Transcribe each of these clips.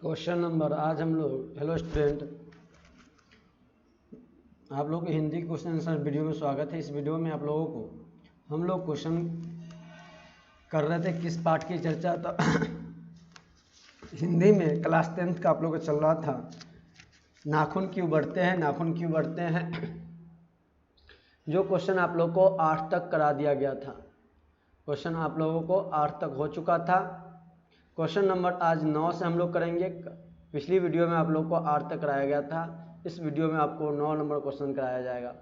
Question number आज हम लोग हेलो स्टूडेंट, आप लोग को हिंदी क्वेश्चन आंसर वीडियो में स्वागत है। इस वीडियो में आप लोगों को हम लोग क्वेश्चन कर रहे थे किस पार्ट की चर्चा। तो हिंदी में क्लास 10th का आप लोग को चल रहा था, नाखून क्यों बढ़ते हैं, नाखून क्यों बढ़ते हैं। जो क्वेश्चन आप लोग को 8 तक करा दिया गया था, क्वेश्चन आप लोगों को 8 तक हो चुका था। क्वेश्चन नंबर आज 9 से हम लोग करेंगे। पिछली वीडियो में आप लोग को 8 तक कराया गया था, इस वीडियो में आपको 9 नंबर क्वेश्चन कराया जाएगा।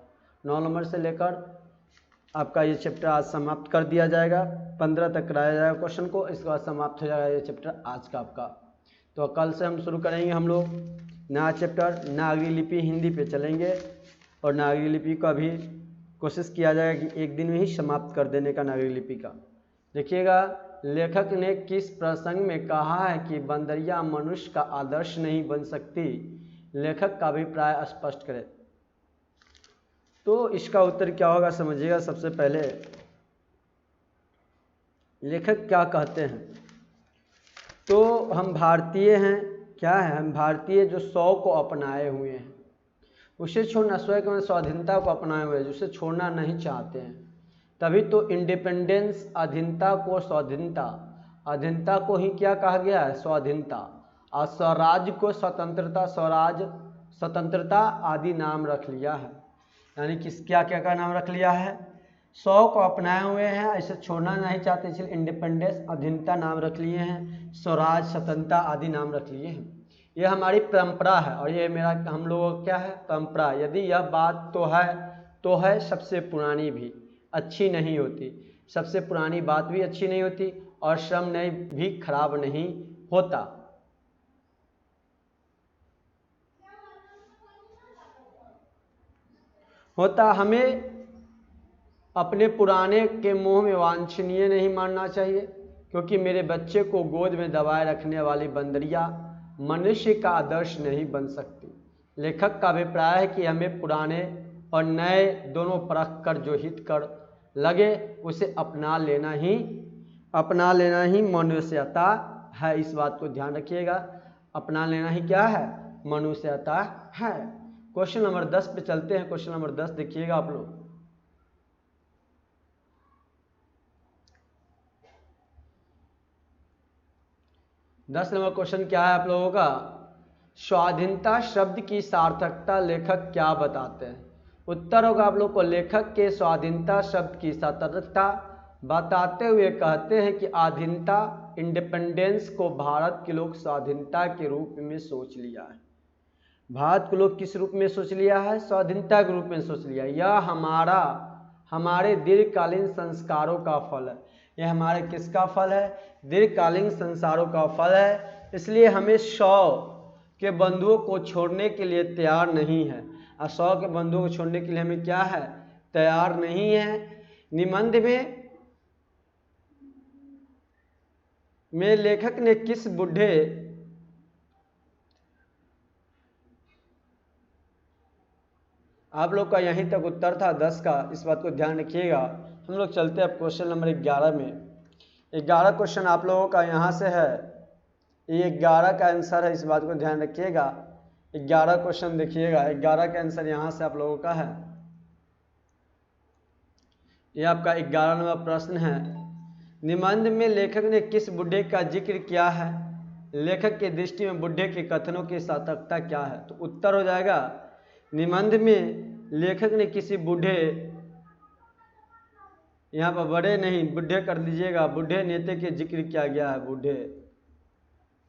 9 नंबर से लेकर आपका ये चैप्टर आज समाप्त कर दिया जाएगा। 15 तक कराया जाएगा क्वेश्चन को, इसके बाद समाप्त हो जाएगा ये चैप्टर आज का आपका। तो कल से हम शुरू करेंगे हम लोग नया चैप्टर नागरी लिपि हिंदी पे चलेंगे, और नागरी लिपि का भी कोशिश किया जाएगा कि एक दिन में ही समाप्त कर देने का नागरी लिपि का। देखिएगा, लेखक ने किस प्रसंग में कहा है कि बंदरिया मनुष्य का आदर्श नहीं बन सकती, लेखक का अभिप्राय स्पष्ट करें। तो इसका उत्तर क्या होगा समझिएगा। सबसे पहले लेखक क्या कहते हैं, तो हम भारतीय हैं, क्या है, हम भारतीय जो 100 को अपनाए हुए हैं, उसे छोड़ना, स्वयं के स्वाधीनता को अपनाए हुए हैं, जिसे छोड़ना नहीं चाहते हैं। तभी तो इंडिपेंडेंस अधीनता को स्वाधीनता, अधीनता को ही क्या कहा गया है, स्वाधीनता, और स्वराज को स्वतंत्रता, स्वराज स्वतंत्रता आदि नाम रख लिया है। यानी किस क्या क्या का नाम रख लिया है, 100 को अपनाए हुए हैं, इसे छोड़ना नहीं चाहते, इसलिए इंडिपेंडेंस अधीनता नाम रख लिए हैं, स्वराज स्वतंत्रता आदि नाम रख लिए हैं। ये हमारी परंपरा है, और ये मेरा हम लोगों का क्या है, परंपरा। यदि यह बात तो है सबसे पुरानी भी अच्छी नहीं होती, सबसे पुरानी बात भी अच्छी नहीं होती, और श्रम नहीं भी खराब नहीं होता। हमें अपने पुराने के मोह में वांछनीय नहीं मानना चाहिए, क्योंकि मेरे बच्चे को गोद में दबाए रखने वाली बंदरिया मनुष्य का आदर्श नहीं बन सकती। लेखक का अभिप्राय है कि हमें पुराने और नए दोनों परख कर जो हित कर लगे उसे अपना लेना ही मनुष्यता है। इस बात को ध्यान रखिएगा, अपना लेना ही क्या है, मनुष्यता है। क्वेश्चन नंबर 10 पे चलते हैं। क्वेश्चन नंबर 10 देखिएगा आप लोग। दस नंबर क्वेश्चन क्या है आप लोगों का, स्वाधीनता शब्द की सार्थकता लेखक क्या बताते हैं। उत्तर होगा आप लोग को, लेखक के स्वाधीनता शब्द की सार्थकता बताते हुए कहते हैं कि आधीनता, इंडिपेंडेंस को भारत के लोग स्वाधीनता के रूप में सोच लिया है। भारत को लोग किस रूप में सोच लिया है, स्वाधीनता के रूप में सोच लिया। यह हमारे दीर्घकालीन संस्कारों का फल है। यह हमारे किसका फल है, दीर्घकालीन संस्कारों का फल है। इसलिए हमें 100 के बंधुओं को छोड़ने के लिए तैयार नहीं है, और 100 के बंधुओं को छोड़ने के लिए हमें क्या है, तैयार नहीं है। निबंध में लेखक ने किस बूढ़े आप लोग का यहीं तक उत्तर था 10 का, इस बात को ध्यान रखिएगा। हम लोग चलते हैं अब क्वेश्चन नंबर 11 में। 11 क्वेश्चन आप लोगों का यहाँ से है, ये 11 का आंसर है, इस बात को ध्यान रखिएगा। 11 क्वेश्चन देखिएगा, 11 का आंसर यहाँ से आप लोगों का है। ये आपका 11 नंबर प्रश्न है। निबंध में लेखक ने किस बूढ़े का जिक्र किया है, लेखक की दृष्टि में बूढ़े के कथनों की सार्थकता क्या है। तो उत्तर हो जाएगा, निबंध में लेखक ने किसी बूढ़े, यहाँ पर बड़े नहीं बूढ़े कर लीजिएगा, बूढ़े नेता के जिक्र किया गया है,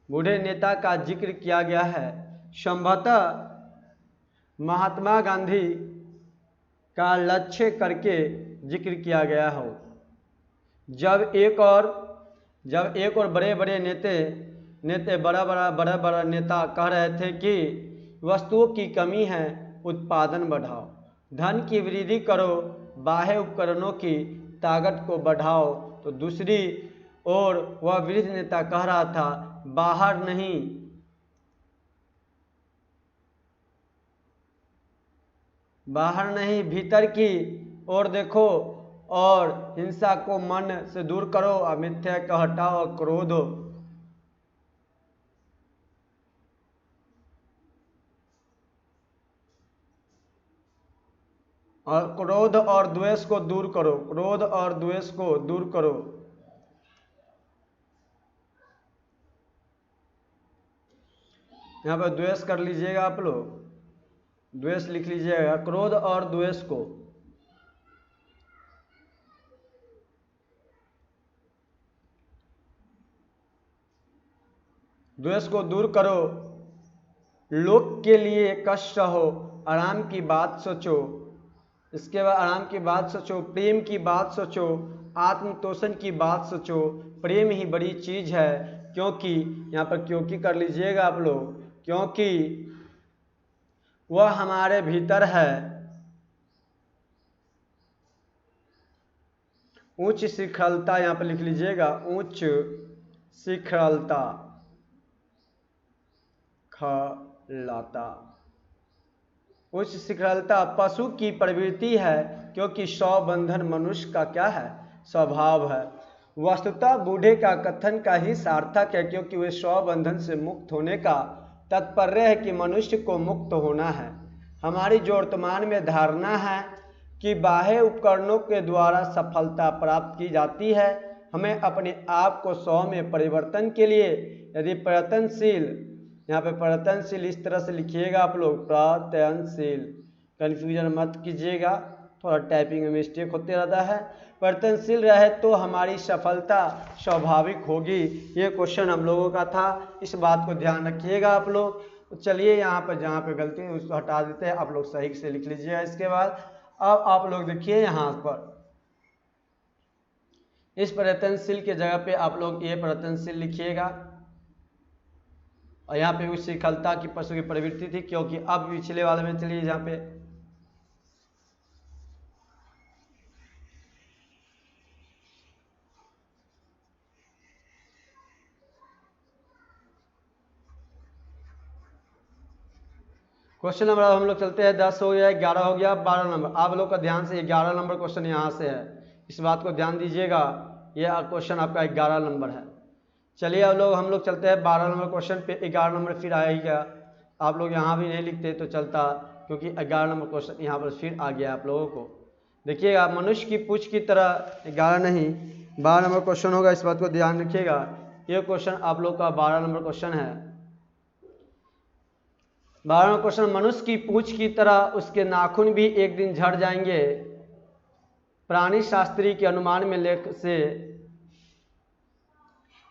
बूढ़े नेता का जिक्र किया गया है। संभवतः महात्मा गांधी का लक्ष्य करके जिक्र किया गया हो। जब एक और बड़े बड़े बड़ा नेता कह रहे थे कि वस्तुओं की कमी है, उत्पादन बढ़ाओ, धन की वृद्धि करो, बाह्य उपकरणों की ताकत को बढ़ाओ, तो दूसरी ओर वह वृद्ध नेता कह रहा था, बाहर नहीं भीतर की ओर देखो, और हिंसा को मन से दूर करो, अमिथ्या को हटाओ, क्रोध और क्रोध और द्वेष को दूर करो, क्रोध और द्वेष को दूर करो। यहाँ पर द्वेष कर लीजिएगा आप लोग, द्वेष लिख लीजिएगा, क्रोध और द्वेष को। द्वेष को दूर करो, लोक के लिए कष्ट हो, आराम की बात सोचो। इसके बाद आराम की बात सोचो, प्रेम की बात सोचो, आत्मतोषण की बात सोचो। प्रेम ही बड़ी चीज है, क्योंकि यहाँ पर क्योंकि कर लीजिएगा आप लोग, क्योंकि वह हमारे भीतर है। उच्च शिखरता यहाँ पर लिख लीजिएगा, उच्च शिखरता खलाता। उच्च शिखरता पशु की प्रवृत्ति है, क्योंकि सौ बंधन मनुष्य का क्या है, स्वभाव है। वस्तुतः बूढ़े का कथन का ही सार्थक है, क्योंकि वे सौ बंधन से मुक्त होने का तात्पर्य है कि मनुष्य को मुक्त होना है। हमारी जो वर्तमान में धारणा है कि बाह्य उपकरणों के द्वारा सफलता प्राप्त की जाती है, हमें अपने आप को 100 में परिवर्तन के लिए यदि प्रयत्नशील, यहाँ पे प्रयत्नशील इस तरह से लिखिएगा आप लोग, प्रयत्नशील, कन्फ्यूजन मत कीजिएगा, थोड़ा टाइपिंग में मिस्टेक होते रहता है। प्रयत्नशील रहे तो हमारी सफलता स्वाभाविक होगी। ये क्वेश्चन हम लोगों का था, इस बात को ध्यान रखिएगा आप लोग। तो चलिए यहाँ पर जहाँ पे गलती है उसको हटा देते हैं, आप लोग सही से लिख लीजिएगा। इसके बाद अब आप लोग देखिए यहाँ पर, इस प्रयत्नशील के जगह पे आप लोग ये प्रयत्नशील लिखिएगा, और यहाँ पे उस शिखलता की पशु की प्रवृत्ति थी, क्योंकि अब पिछले वाले में चलिए यहाँ पे क्वेश्चन नंबर हम लोग चलते हैं, 10 हो गया, 11 हो गया, 12 नंबर। आप लोग का ध्यान से 11 नंबर क्वेश्चन यहाँ से है, इस बात को ध्यान दीजिएगा। यह क्वेश्चन आपका 11 नंबर है। चलिए अब लोग हम लोग चलते हैं 12 नंबर क्वेश्चन पे। 11 नंबर फिर आएगा, आप लोग यहाँ भी नहीं लिखते तो चलता, क्योंकि 11 नंबर क्वेश्चन यहाँ पर फिर आ गया आप लोगों को। देखिएगा, मनुष्य की पूंछ की तरह, 11 नहीं 12 नंबर क्वेश्चन होगा, इस बात को ध्यान रखिएगा। ये क्वेश्चन आप लोग का 12 नंबर क्वेश्चन है। 12वां क्वेश्चन, मनुष्य की पूंछ की तरह उसके नाखून भी एक दिन झड़ जाएंगे। प्राणी शास्त्री के अनुमान में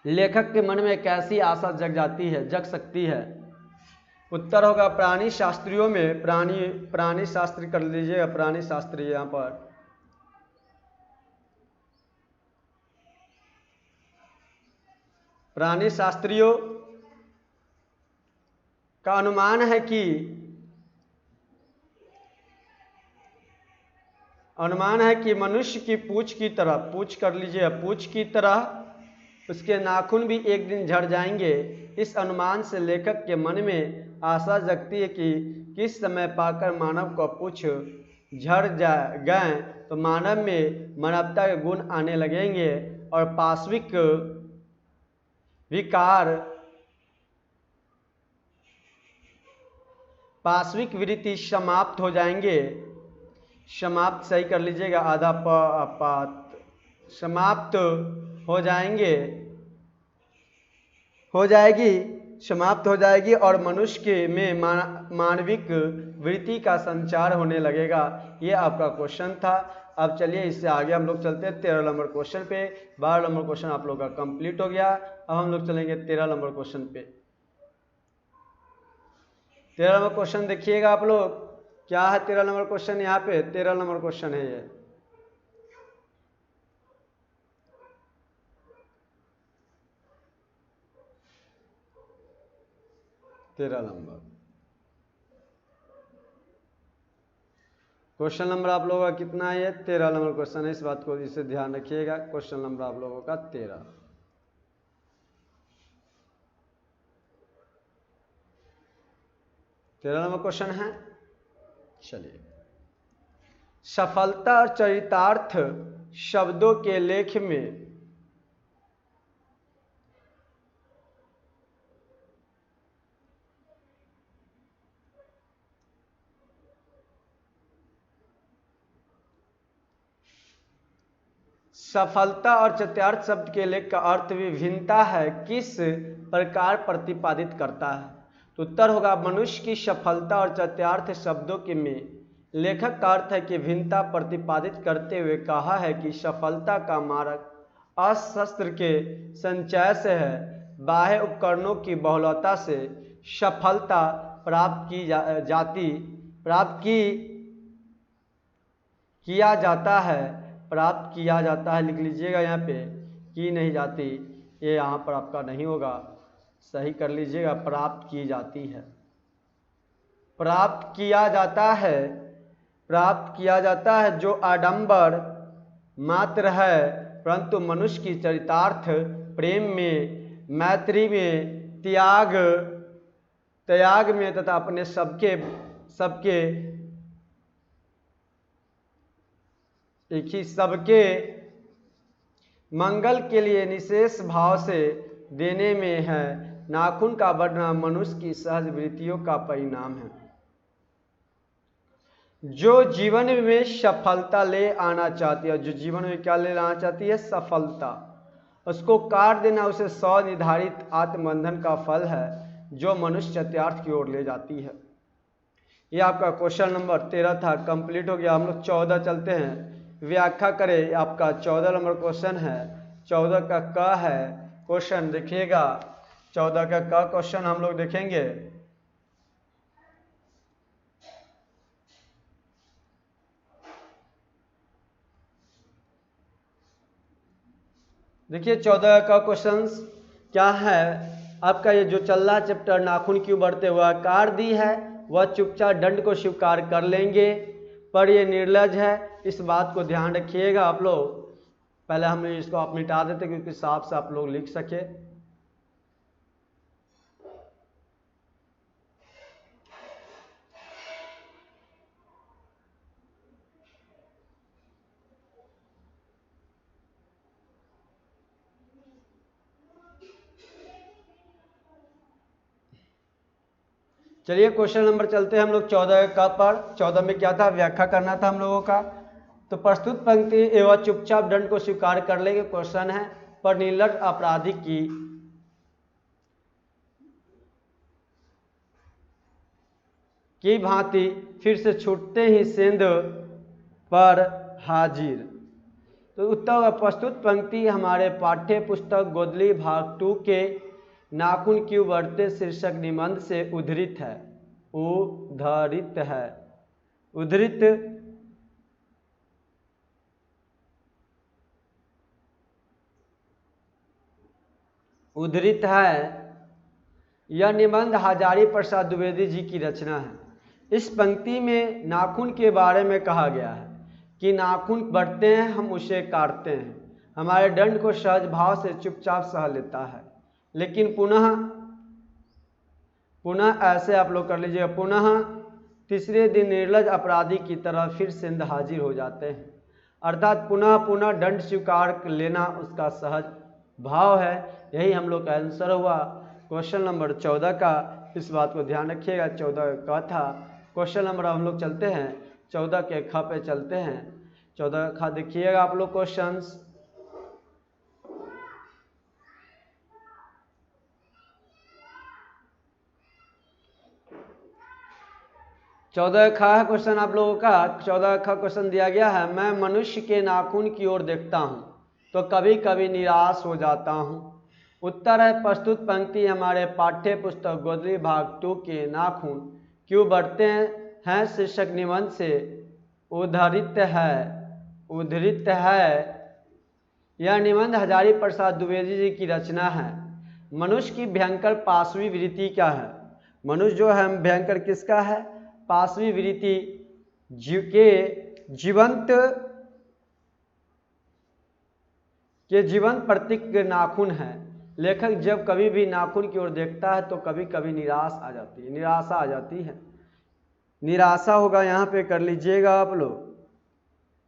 लेखक के मन में कैसी आशा जग सकती है। उत्तर होगा प्राणी शास्त्रियों में, प्राणी शास्त्री कर लीजिएगा, प्राणी शास्त्री यहाँ पर प्राणी शास्त्रियों का अनुमान है कि मनुष्य की पूंछ की तरह, पूंछ कर लीजिए, पूंछ की तरह उसके नाखून भी एक दिन झड़ जाएंगे। इस अनुमान से लेखक के मन में आशा जगती है कि किस समय पाकर मानव को पूंछ झड़ गए तो मानव में मानवता के गुण आने लगेंगे और पाश्विक वृत्ति समाप्त हो जाएंगे। समाप्त सही कर लीजिएगा, आधा पात, समाप्त समाप्त हो जाएगी और मनुष्य के में मानविक वृत्ति का संचार होने लगेगा। ये आपका क्वेश्चन था। अब चलिए इससे आगे हम लोग चलते हैं 13 नंबर क्वेश्चन पे। 12 नंबर क्वेश्चन आप लोग का कंप्लीट हो गया। अब हम लोग चलेंगे 13 नंबर क्वेश्चन पे। 13 नंबर क्वेश्चन देखिएगा आप लोग, क्या है 13 नंबर क्वेश्चन। यहाँ पे 13 नंबर क्वेश्चन है ये, क्वेश्चन नंबर आप लोगों का कितना है, 13 नंबर क्वेश्चन है। इस बात को इसे ध्यान रखिएगा, क्वेश्चन नंबर आप लोगों का 13 नंबर क्वेश्चन है। चलिए, सफलता और चरितार्थ शब्दों के लेख में सफलता और चत्यार्थ शब्द के लेख का अर्थ विभिन्नता है किस प्रकार प्रतिपादित करता है? तो उत्तर होगा मनुष्य की सफलता और चत्यार्थ शब्दों के में लेखक का अर्थ है कि भिन्नता प्रतिपादित करते हुए कहा है कि सफलता का मार्ग अस्त्र के संचय से है, बाह्य उपकरणों की बहुलता से सफलता प्राप्त किया जाता है। लिख लीजिएगा यहाँ पे की नहीं जाती, ये यहाँ पर आपका नहीं होगा, सही कर लीजिएगा, प्राप्त की जाती है। प्राप्त किया जाता है जो आडंबर मात्र है, परंतु मनुष्य की चरितार्थ प्रेम में, मैत्री में, त्याग में तथा अपने सबके मंगल के लिए निशेष भाव से देने में है। नाखून का बढ़ना मनुष्य की सहज वृत्तियों का परिणाम है। जो जीवन में सफलता ले आना चाहती है, जो जीवन में क्या ले आना चाहती है? सफलता। उसको काट देना उसे स्वनिर्धारित आत्मबंधन का फल है जो मनुष्य चत्यार्थ की ओर ले जाती है। ये आपका क्वेश्चन नंबर 13 था, कंप्लीट हो गया। हम लोग 14 चलते हैं, व्याख्या करें। आपका 14 नंबर क्वेश्चन है, 14 का क है क्वेश्चन, देखिएगा 14 का क क्वेश्चन हम लोग देखेंगे। देखिए 14 का क्वेश्चन क्या है आपका, ये जो चल रहा चैप्टर नाखून क्यों बढ़ते हुआ आकार दी है, वह चुपचाप दंड को स्वीकार कर लेंगे, पर ये निर्लज है, इस बात को ध्यान रखिएगा आप लोग। पहले हम इसको आप मिटा देते क्योंकि साफ से आप लोग लिख सके। चलिए क्वेश्चन नंबर चलते हैं हम लोग 14 का पर। 14 में क्या था, व्याख्या करना था हम लोगों का। तो प्रस्तुत पंक्ति एवं चुपचाप दंड को स्वीकार कर लेंगे क्वेश्चन है, पर निर्लज अपराधी की भांति फिर से छूटते ही सेंध पर हाजिर। तो उत्तर प्रस्तुत पंक्ति हमारे पाठ्य पुस्तक गोदली भाग 2 के नाखून क्यों बढ़ते शीर्षक निबंध से उद्धृत है। यह निबंध हजारी प्रसाद द्विवेदी जी की रचना है। इस पंक्ति में नाखून के बारे में कहा गया है कि नाखून बढ़ते हैं, हम उसे काटते हैं, हमारे दंड को सहज भाव से चुपचाप सह लेता है, लेकिन पुनः ऐसे आप लोग कर लीजिएगा, पुनः तीसरे दिन निर्लज अपराधी की तरह फिर सिंध हाजिर हो जाते हैं। अर्थात पुनः दंड स्वीकार लेना उसका सहज भाव है। यही हम लोग का आंसर हुआ क्वेश्चन नंबर 14 का। इस बात को ध्यान रखिएगा। 14 का था क्वेश्चन नंबर, हम लोग चलते हैं 14 के ख पे चलते हैं। 14 ख देखिएगा आप लोग क्वेश्चंस। चौदह खा क्वेश्चन आप लोगों का। 14 खा क्वेश्चन दिया गया है, मैं मनुष्य के नाखून की ओर देखता हूँ तो कभी कभी निराश हो जाता हूँ। उत्तर है प्रस्तुत पंक्ति हमारे पाठ्य पुस्तक गोदली भाग 2 के नाखून क्यों बढ़ते हैं शीर्षक निबंध से उद्धृत है। यह निबंध हजारी प्रसाद द्विवेदी जी की रचना है। मनुष्य की भयंकर पाशवी वृत्ति क्या है? मनुष्य जो है भयंकर किसका है? पाशवी वृत्ति के जीवंत प्रतीक नाखून है। लेखक जब कभी भी नाखून की ओर देखता है तो कभी कभी निराशा आ जाती है। निराशा होगा यहाँ पे कर लीजिएगा आप लोग।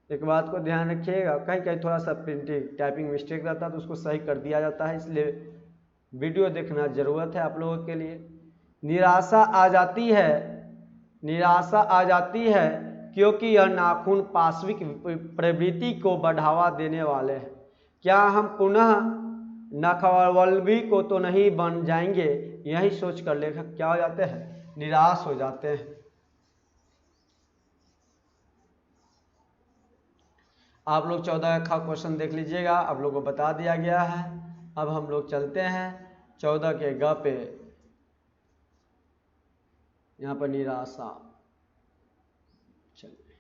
एक बात को ध्यान रखिएगा, कहीं कहीं थोड़ा सा प्रिंटिंग टाइपिंग मिस्टेक रहता है तो उसको सही कर दिया जाता है, इसलिए वीडियो देखना जरूरत है आप लोगों के लिए। निराशा आ जाती है क्योंकि यह नाखून पाशविक प्रवृत्ति को बढ़ावा देने वाले हैं। क्या हम पुनः नखवल्लभी को तो नहीं बन जाएंगे? यही सोचकर लेखक क्या हो जाते हैं? निराश हो जाते हैं। आप लोग 14 का क्वेश्चन देख लीजिएगा, आप लोगों को बता दिया गया है। अब हम लोग चलते हैं 14 के ग पे। यहाँ पर निराशा, चलिए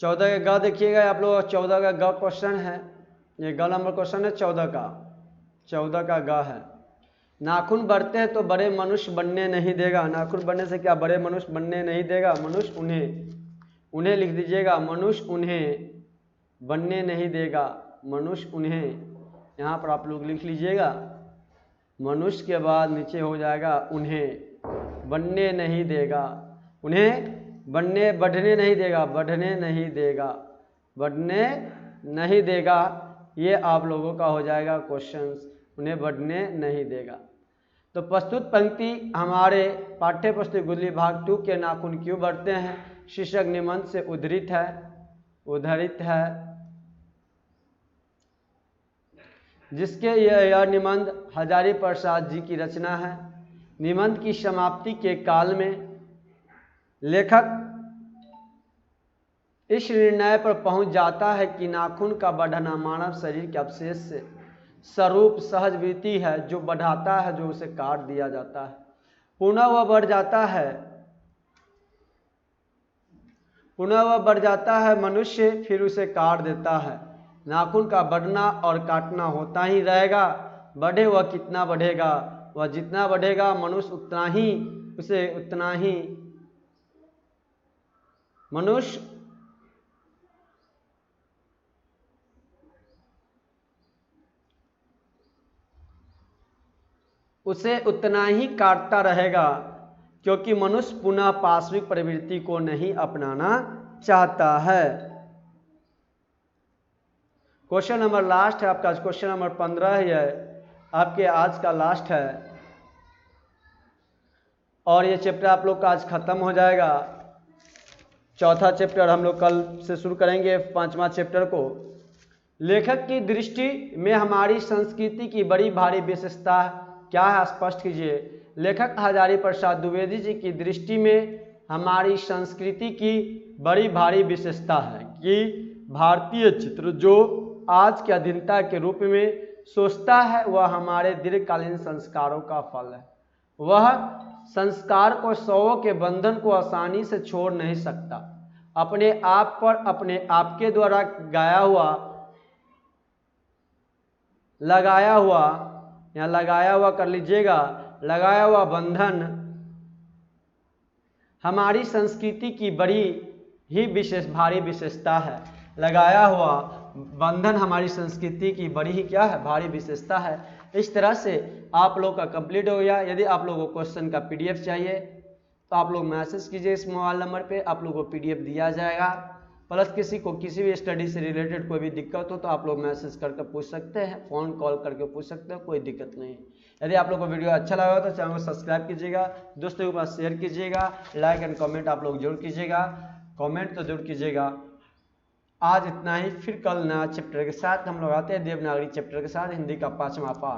14 का ग देखिएगा आप लोग। 14 का ग क्वेश्चन है, ये ग नंबर क्वेश्चन है 14 का। 14 का ग है, नाखून बढ़ते हैं तो बड़े मनुष्य बनने नहीं देगा। नाखून बढ़ने से क्या बड़े मनुष्य बनने नहीं देगा? मनुष्य उन्हें लिख दीजिएगा, मनुष्य उन्हें बनने नहीं देगा। मनुष्य उन्हें, यहाँ पर आप लोग लिख लीजिएगा, मनुष्य के बाद नीचे हो जाएगा उन्हें बनने नहीं देगा। उन्हें बढ़ने नहीं देगा, बढ़ने नहीं देगा, बढ़ने नहीं देगा। ये आप लोगों का हो जाएगा क्वेश्चंस, उन्हें बढ़ने नहीं देगा। तो प्रस्तुत पंक्ति हमारे पाठ्य पुस्तक गुदली भाग 2 के नाखून क्यों बढ़ते हैं शीर्षक निबंध से उद्धृत है, जिसके यह निबंध हजारी प्रसाद जी की रचना है। निबंध की समाप्ति के काल में लेखक इस निर्णय पर पहुंच जाता है कि नाखून का बढ़ना मानव शरीर के अवशेष से स्वरूप सहज वृत्ति है, जो बढ़ाता है, जो उसे काट दिया जाता है। पुनः वह बढ़ जाता है मनुष्य फिर उसे काट देता है। नाखून का बढ़ना और काटना होता ही रहेगा। बढ़े वह कितना बढ़ेगा? वह जितना बढ़ेगा मनुष्य उसे उतना ही काटता रहेगा, क्योंकि मनुष्य पुनः पाश्विक प्रवृत्ति को नहीं अपनाना चाहता है। क्वेश्चन नंबर लास्ट है आपका, क्वेश्चन नंबर 15 है आपके आज का लास्ट है, और ये चैप्टर आप लोग का आज खत्म हो जाएगा। चौथा चैप्टर हम लोग कल से शुरू करेंगे, 5वां चैप्टर को। लेखक की दृष्टि में हमारी संस्कृति की बड़ी भारी विशेषता क्या है? स्पष्ट कीजिए। लेखक हजारी प्रसाद द्विवेदी जी की दृष्टि में हमारी संस्कृति की बड़ी भारी विशेषता है कि भारतीय चित्र जो आज की अधीनता के रूप में सोचता है, वह हमारे दीर्घकालीन संस्कारों का फल है। वह संस्कार को सौओं के बंधन को आसानी से छोड़ नहीं सकता। अपने आप पर अपने आप के द्वारा लगाया हुआ कर लीजिएगा, लगाया हुआ बंधन हमारी संस्कृति की बड़ी ही भारी विशेषता है। लगाया हुआ बंधन हमारी संस्कृति की बड़ी ही क्या है? भारी विशेषता है। इस तरह से आप लोग का कंप्लीट हो गया। यदि आप लोगों को क्वेश्चन का PDF चाहिए तो आप लोग मैसेज कीजिए इस मोबाइल नंबर पे, आप लोगों को PDF दिया जाएगा। प्लस किसी को किसी भी स्टडी से रिलेटेड कोई भी दिक्कत हो तो आप लोग मैसेज करके पूछ सकते हैं, फ़ोन कॉल करके पूछ सकते हो, कोई दिक्कत नहीं। यदि आप लोग को वीडियो अच्छा लगा तो चैनल को सब्सक्राइब कीजिएगा, दोस्तों के पास शेयर कीजिएगा, लाइक एंड कमेंट आप लोग जरूर कीजिएगा, कमेंट तो जरूर कीजिएगा। आज इतना ही, फिर कल नया चैप्टर के साथ हम लोग आते हैं, देवनागरी चैप्टर के साथ, हिंदी का 5वां पार्ट।